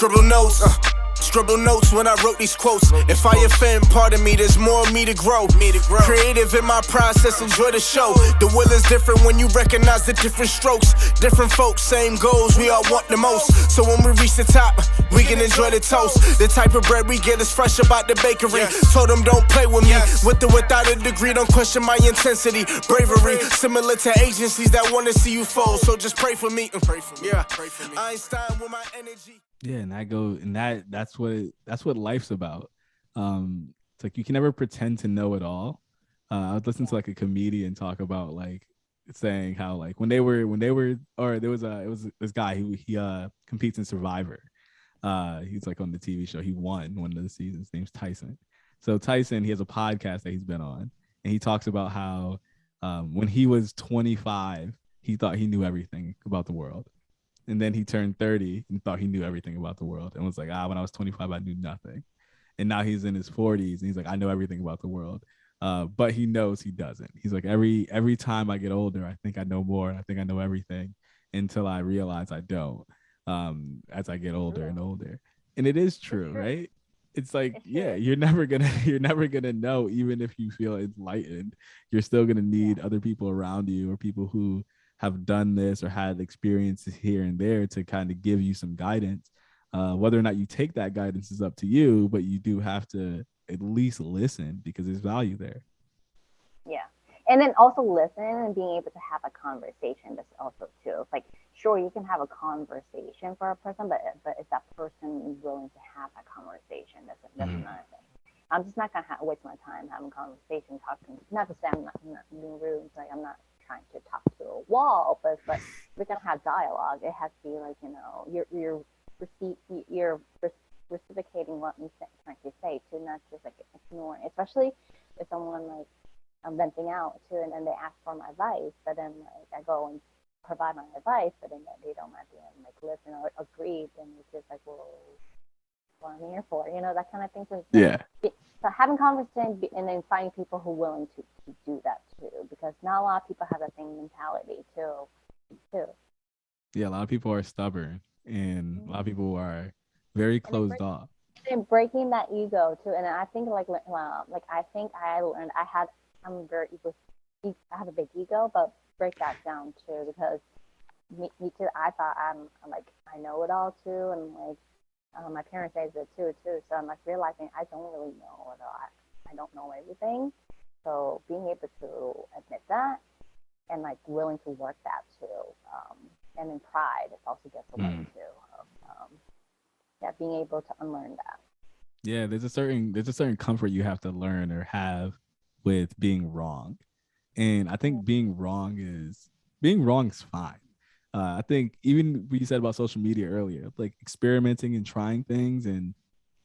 Scribble notes when I wrote these quotes. If I offend, pardon me, there's more of me to grow. Creative in my process, enjoy the show. The will is different when you recognize the different strokes. Different folks, same goals, we all want the most. So when we reach the top, we can enjoy the toast. The type of bread we get is fresh about the bakery. Told them don't play with me, with or without a degree. Don't question my intensity, bravery. Similar to agencies that want to see you fold. So just pray for me. Yeah, Einstein with my energy. Yeah, and that's what life's about. It's like you can never pretend to know it all. I was listening to like a comedian talk about like saying how like when they were or it was this guy who he competes in Survivor. He's like on the TV show. He won one of the seasons. His name's Tyson. So Tyson, he has a podcast that he's been on, and he talks about how when he was 25, he thought he knew everything about the world. And then he turned 30 and thought he knew everything about the world and was like, when I was 25, I knew nothing. And now he's in his 40s and he's like, I know everything about the world. But he knows he doesn't. He's like, every time I get older, I think I know more. I think I know everything until I realize I don't as I get older and older. And it is true, right? It's like, you're never gonna know, even if you feel enlightened. You're still gonna need other people around you or people who have done this or had experiences here and there to kind of give you some guidance. Whether or not you take that guidance is up to you, but you do have to at least listen because there's value there. Yeah. And then also listen and being able to have a conversation. That's also too. Like, sure, you can have a conversation for a person, but is that person willing to have that conversation? That's another thing. I'm just not going to waste my time having conversation, talking. Not to say I'm not being rude. Like, I'm not trying to talk to a wall, but we're gonna have dialogue. It has to be like, you're reciprocating what I'm trying to say, to not just like ignoring, especially if someone like I'm venting out to and then they ask for my advice, but then like I go and provide my advice, but then they don't might be like listen or agree, then it's just like, well, what I'm here for, that kind of thing. So having conversation and then finding people who are willing to do that too, because not a lot of people have that same mentality too. Yeah, a lot of people are stubborn and a lot of people are very closed off. And breaking that ego too, and I think I think I learned I have a big ego, but break that down too, because me too. I thought I'm like I know it all too, and like. My parents say that too, so I'm like realizing I don't really know it all. I don't know everything. So being able to admit that and like willing to work that too, and then pride, it also gets a lot too. Being able to unlearn that. Yeah, there's a certain comfort you have to learn or have with being wrong, and I think being wrong is fine. I think even what you said about social media earlier, like experimenting and trying things and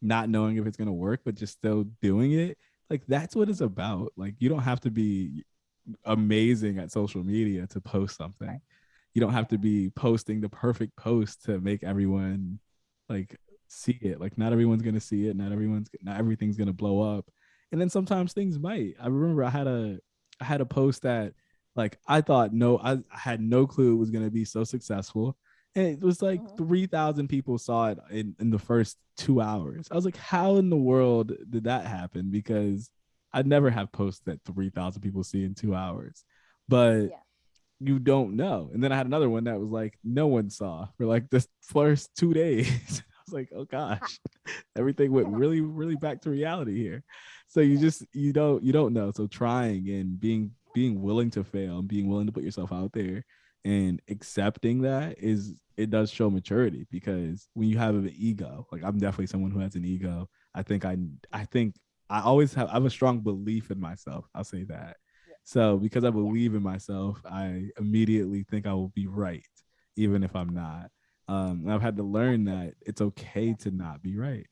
not knowing if it's going to work, but just still doing it. Like that's what it's about. Like you don't have to be amazing at social media to post something. Right. You don't have to be posting the perfect post to make everyone like see it. Like not everyone's going to see it. Not everything's going to blow up. And then sometimes things might. I remember I had a post that like I had no clue it was going to be so successful. And it was like 3,000 people saw it in the first 2 hours. I was like, how in the world did that happen? Because I'd never have posts that 3,000 people see in 2 hours. But you don't know. And then I had another one that was like, no one saw for like the first 2 days. I was like, oh gosh, everything went really, really back to reality here. So you don't know. So trying and being willing to fail and being willing to put yourself out there and accepting that it does show maturity, because when you have an ego, like I'm definitely someone who has an ego. I think I have a strong belief in myself. I'll say that. So because I believe in myself, I immediately think I will be right, even if I'm not. I've had to learn that it's okay to not be right.